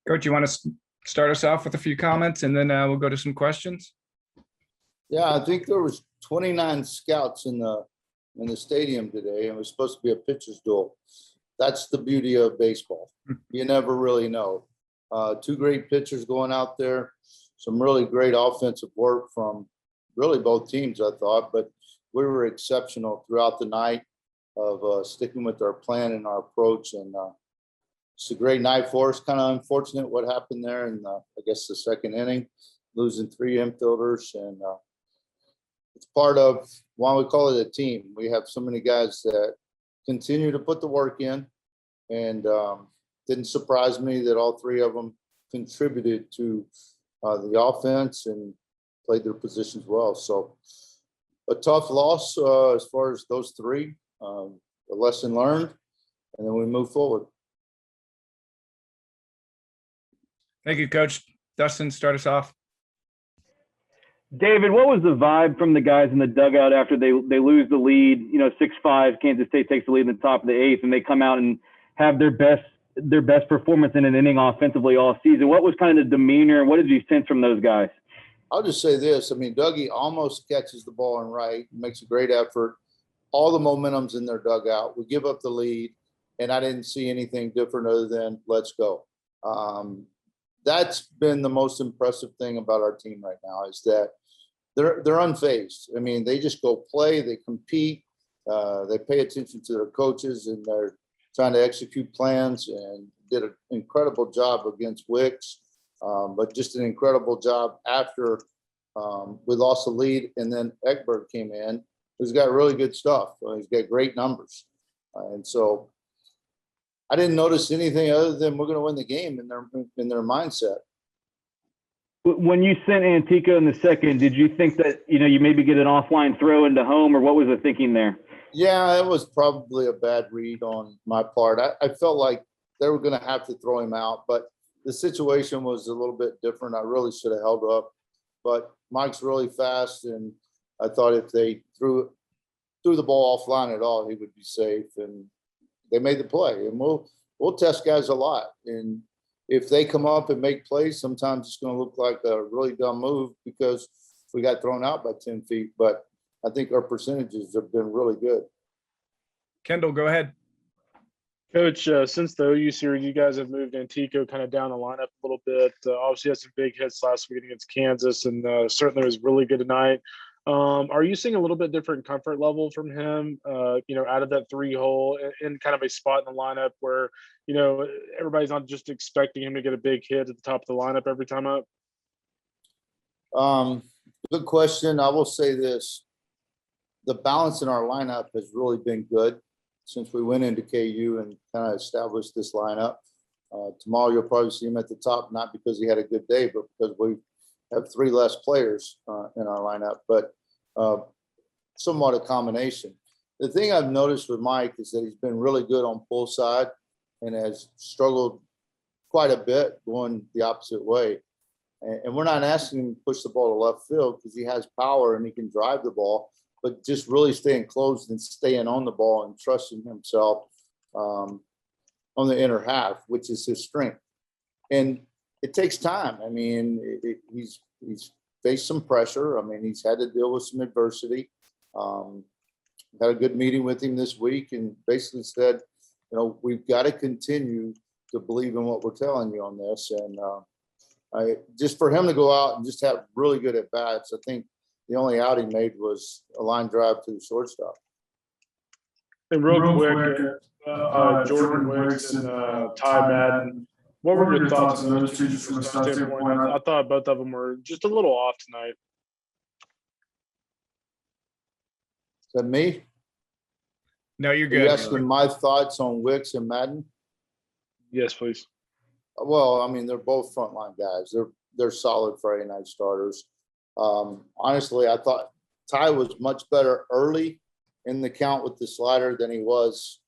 Coach, you want to start us off with a few comments, and then we'll go to some questions? Yeah, I think there was 29 scouts in the stadium today, and it was supposed to be a pitcher's duel. That's the beauty of baseball. You never really know. Two great pitchers going out there, some really great offensive work from really both teams, I thought, but we were exceptional throughout the night of sticking with our plan and our approach. And it's a great night for us. Kind of unfortunate what happened there in, I guess, the second inning, losing three infielders. And it's part of why we call it a team. We have so many guys that continue to put the work in, and didn't surprise me that all three of them contributed to the offense and played their positions well. So a tough loss as far as those three, a lesson learned, and then we move forward. Thank you, Coach. Dustin, start us off. David, what was the vibe from the guys in the dugout after they lose the lead? 6-5, Kansas State takes the lead in the top of the eighth, and they come out and have their best performance in an inning offensively all season. What was kind of the demeanor? What did you sense from those guys? I'll just say this. I mean, Dougie almost catches the ball in right, makes a great effort. All the momentum's in their dugout. We give up the lead, and I didn't see anything different other than let's go. That's been the most impressive thing about our team right now is that they're unfazed. I mean, they just go play, they compete, they pay attention to their coaches, and they're trying to execute plans, and did an incredible job against Wicks, but just an incredible job after we lost the lead, and then Ekberg came in, who's got really good stuff. He's got great numbers, and so I didn't notice anything other than we're going to win the game in their mindset. When you sent Antico in the second, did you think that you maybe get an offline throw into home, or what was the thinking there? Yeah, it was probably a bad read on my part. I felt like they were going to have to throw him out, but the situation was a little bit different. I really should have held up, but Mike's really fast, and I thought if they threw the ball offline at all, he would be safe. And they made the play, and we'll test guys a lot. And if they come up and make plays, sometimes it's going to look like a really dumb move because we got thrown out by 10 feet. But I think our percentages have been really good. Kendall, go ahead. Coach, since the OU series, you guys have moved Antico kind of down the lineup a little bit. Obviously, had some big hits last week against Kansas, and certainly was really good tonight. Are you seeing a little bit different comfort level from him, out of that three hole in kind of a spot in the lineup where, everybody's not just expecting him to get a big hit at the top of the lineup every time up? Good question. I will say this. The balance in our lineup has really been good since we went into KU and kind of established this lineup. Tomorrow you'll probably see him at the top, not because he had a good day, but because we have three less players in our lineup, but somewhat a combination. The thing I've noticed with Mike is that he's been really good on pull side and has struggled quite a bit going the opposite way. And we're not asking him to push the ball to left field because he has power and he can drive the ball, but just really staying close and staying on the ball and trusting himself on the inner half, which is his strength. And it takes time. I mean, he's faced some pressure. I mean, he's had to deal with some adversity. Had a good meeting with him this week and basically said, we've got to continue to believe in what we're telling you on this. And just for him to go out and just have really good at bats, I think the only out he made was a line drive to the shortstop. And real quick, Jordan Wicks and Ty Madden. What were your thoughts on those two just from a stunt standpoint? I thought both of them were just a little off tonight. Is that me? No, you're good. Are you asking my thoughts on Wicks and Madden? Yes, please. Well, I mean, they're both frontline guys. They're solid Friday night starters. Honestly, I thought Ty was much better early in the count with the slider than he was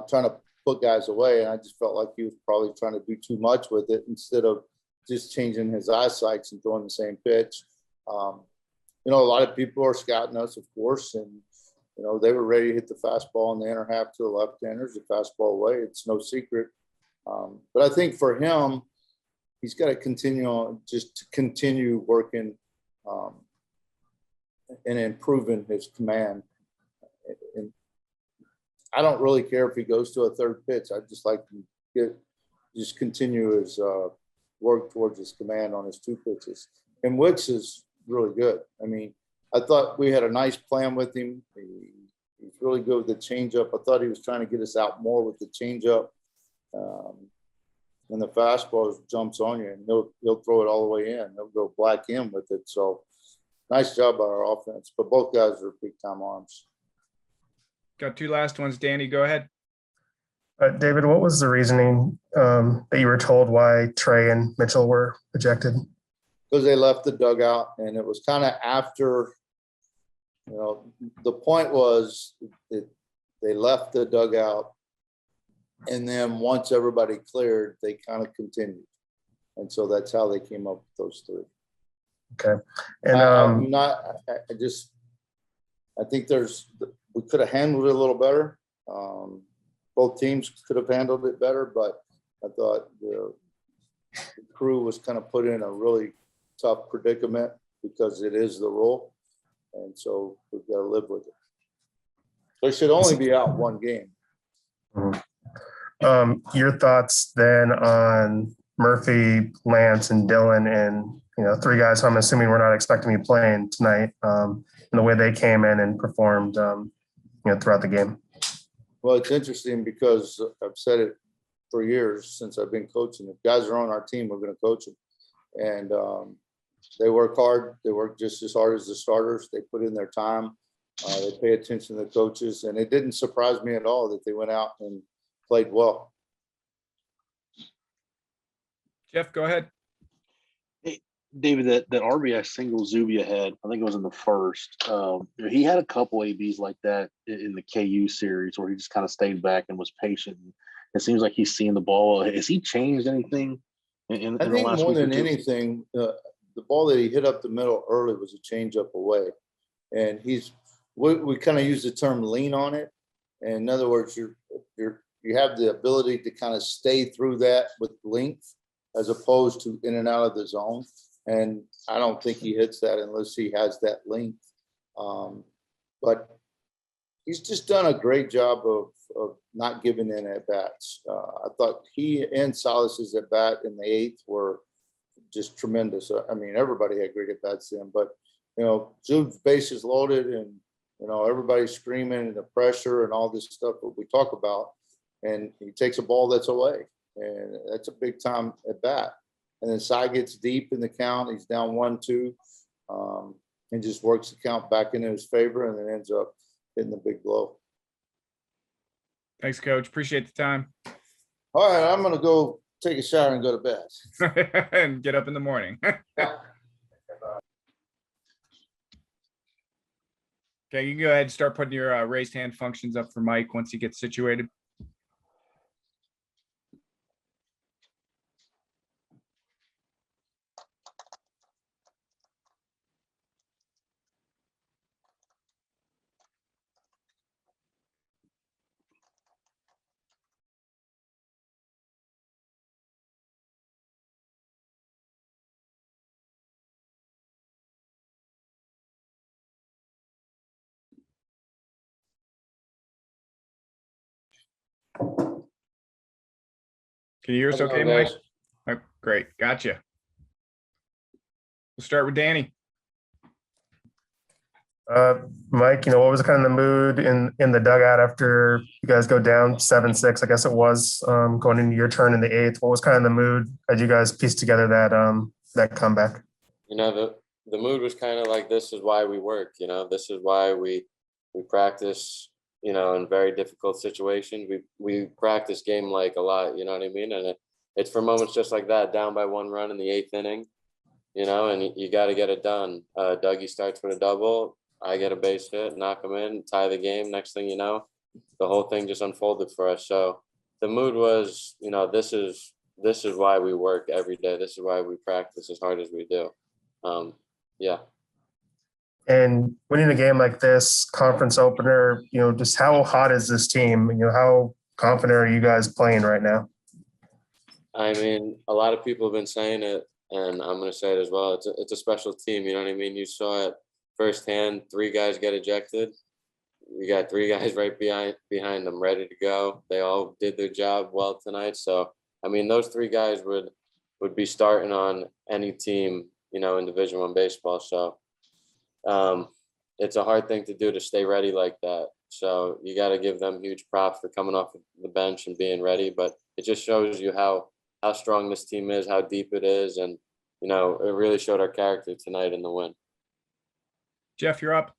trying to put guys away. And I just felt like he was probably trying to do too much with it instead of just changing his eyesight and throwing the same pitch. A lot of people are scouting us, of course, and they were ready to hit the fastball in the inner half to the left-handers, the fastball away. It's no secret. But I think for him, he's got to continue working and improving his command. And I don't really care if he goes to a third pitch. I just like to continue his work towards his command on his 2 pitches. And Wicks is really good. I mean, I thought we had a nice plan with him. He's really good with the changeup. I thought he was trying to get us out more with the changeup. When the fastball jumps on you, and he'll throw it all the way in. He'll go black in with it. So nice job by our offense. But both guys are big time arms. Got 2 last ones. Danny, go ahead. David, what was the reasoning that you were told why Trey and Mitchell were ejected? Because they left the dugout, and it was kind of after, the point was that they left the dugout, and then once everybody cleared, they kind of continued. And so that's how they came up with those 3. Okay. And I think we could have handled it a little better. Both teams could have handled it better, but I thought the crew was kind of put in a really tough predicament because it is the rule. And so we've got to live with it. They should only be out 1 game. Your thoughts then on Murphy, Lance, and Dylan, and 3 guys who I'm assuming we're not expecting to be playing tonight, and the way they came in and performed, throughout the game. Well, it's interesting because I've said it for years since I've been coaching. If guys are on our team, we're going to coach them. And they work hard. They work just as hard as the starters. They put in their time. They pay attention to the coaches. And it didn't surprise me at all that they went out and played well. Jeff, go ahead. Hey, David, that RBI single Zubia had, I think it was in the first. He had a couple ABs like that in the KU series where he just kind of stayed back and was patient. It seems like he's seeing the ball. Has he changed anything in the think last more week or than 2? anything, the ball that he hit up the middle early was a changeup away. And we kind of use the term lean on it. And in other words, you have the ability to kind of stay through that with length as opposed to in and out of the zone. And I don't think he hits that unless he has that length. But he's just done a great job of not giving in at bats. I thought he and Salas's at bat in the 8th were just tremendous. I mean, everybody had great at bats then, but Zube's bases loaded and everybody's screaming and the pressure and all this stuff that we talk about, and he takes a ball that's away, and that's a big time at bat. And then Cy gets deep in the count. He's down 1-2, and just works the count back into his favor, and then ends up hitting the big blow. Thanks, Coach. Appreciate the time. All right, I'm going to go take a shower and go to bed. And get up in the morning. Okay, you can go ahead and start putting your raised hand functions up for Mike once he gets situated. Can you hear us okay, Mike? Oh, great. Gotcha. We'll start with Danny. Mike, what was kind of the mood in the dugout after you guys go down 7-6? I guess it was going into your turn in the 8th. What was kind of the mood as you guys pieced together that comeback? The mood was kind of like, this is why we work. This is why we practice. In very difficult situations, we practice game like a lot. You know what I mean? And it's for moments just like that, down by 1 run in the 8th inning. And you got to get it done. Dougie starts with a double. I get a base hit, knock him in, tie the game. Next thing you know, the whole thing just unfolded for us. So the mood was, this is why we work every day. This is why we practice as hard as we do. Yeah. And winning a game like this, conference opener, just how hot is this team? How confident are you guys playing right now? I mean, a lot of people have been saying it, and I'm going to say it as well. It's a special team. You know what I mean? You saw it firsthand. 3 guys get ejected. You got 3 guys right behind them, ready to go. They all did their job well tonight. So, I mean, those 3 guys would be starting on any team, you know, in Division I baseball. So, um, it's a hard thing to do to stay ready like that. So you got to give them huge props for coming off the bench and being ready. But it just shows you how strong this team is, how deep it is, and you know it really showed our character tonight in the win. Jeff, you're up.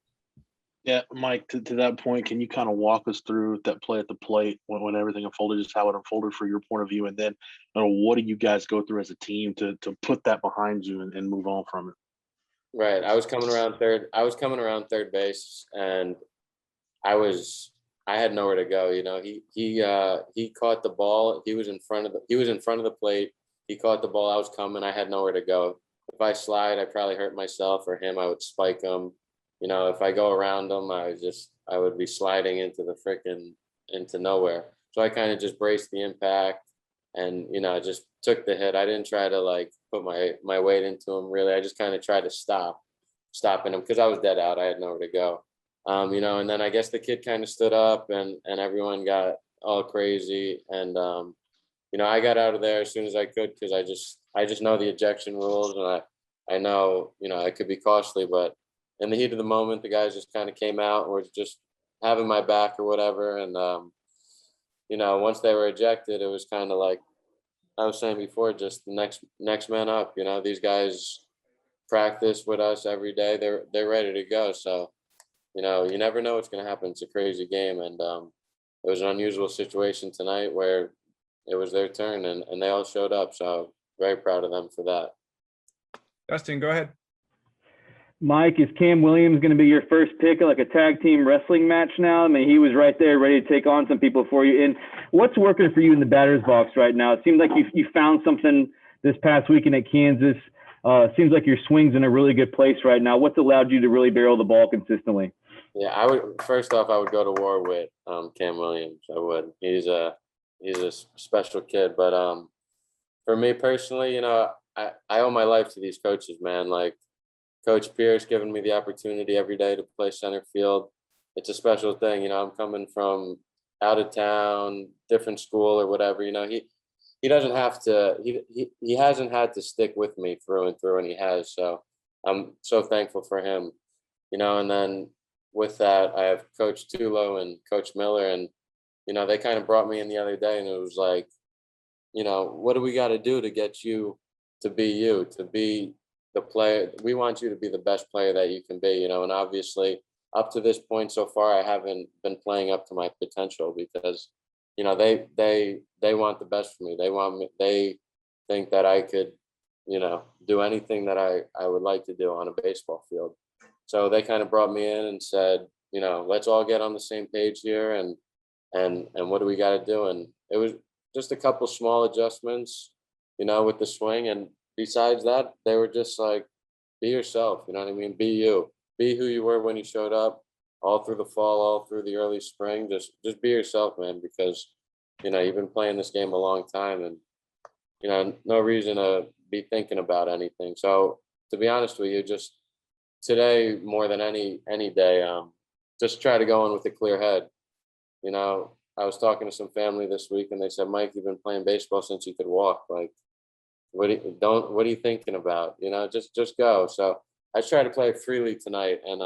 Yeah, Mike, to that point, can you kind of walk us through that play at the plate when everything unfolded, just how it unfolded for your point of view? And then what do you guys go through as a team to put that behind you and move on from it? Right. I was coming around third base, and I had nowhere to go. You know, he caught the ball. He was in front of the plate. He caught the ball. I was coming. I had nowhere to go. If I slide, I probably hurt myself, or him. I would spike him. You know, if I go around him, I would be sliding into nowhere. So I kind of just braced the impact, and you know, I just took the hit. I didn't try to like put my weight into him really. I just kind of tried to stopping him because I was dead out. I had nowhere to go. You know, and then I guess the kid kind of stood up, and everyone got all crazy, and you know, I got out of there as soon as I could because I just know the ejection rules, and I know, you know, it could be costly, but in the heat of the moment, the guys just kind of came out and were just having my back or whatever, and you know, once they were ejected, it was kind of like I was saying before, just the next man up. You know, these guys practice with us every day. They're ready to go. So, you know, you never know what's going to happen. It's a crazy game, and it was an unusual situation tonight where it was their turn, and they all showed up. So very proud of them for that. Dustin, go ahead. Mike, is Cam Williams going to be your first pick of like a tag team wrestling match now? I mean, he was right there ready to take on some people for you. And what's working for you in the batter's box right now? It seems like you found something this past weekend at Kansas. Seems like your swing's in a really good place right now. What's allowed you to really barrel the ball consistently? Yeah, first off, I would go to war with Cam Williams. I would. He's a special kid. But for me personally, you know, I owe my life to these coaches, man. Like Coach Pierce giving me the opportunity every day to play center field. It's a special thing. You know, I'm coming from out of town, different school or whatever. You know, he doesn't have to. He hasn't had to stick with me through and through, and he has. So I'm so thankful for him. You know, and then with that, I have Coach Tulo and Coach Miller, and you know, they kind of brought me in the other day, and it was like, you know, what do we got to do to get you, to be the player? We want you to be the best player that you can be, you know. And obviously, up to this point so far, I haven't been playing up to my potential because, you know, they want the best for me. They think that I could, you know, do anything that I would like to do on a baseball field. So they kind of brought me in and said, you know, let's all get on the same page here, and what do we got to do? And it was just a couple small adjustments, you know, with the swing. And besides that, they were just like, be yourself, you know what I mean? Be you, be who you were when you showed up, all through the fall, all through the early spring. Just be yourself, man, because, you know, you've been playing this game a long time, and, you know, no reason to be thinking about anything. So to be honest with you, just today more than any day, just try to go in with a clear head. You know, I was talking to some family this week, and they said, Mike, you've been playing baseball since you could walk. Like, what are you thinking about? You know, just go. So I tried to play freely tonight, and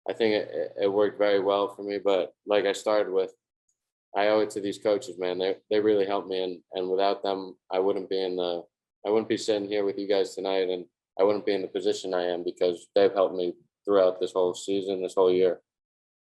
I think it worked very well for me. But like I started with, I owe it to these coaches, man. They really helped me, and without them, I wouldn't be sitting here with you guys tonight, and I wouldn't be in the position I am because they've helped me throughout this whole season, this whole year.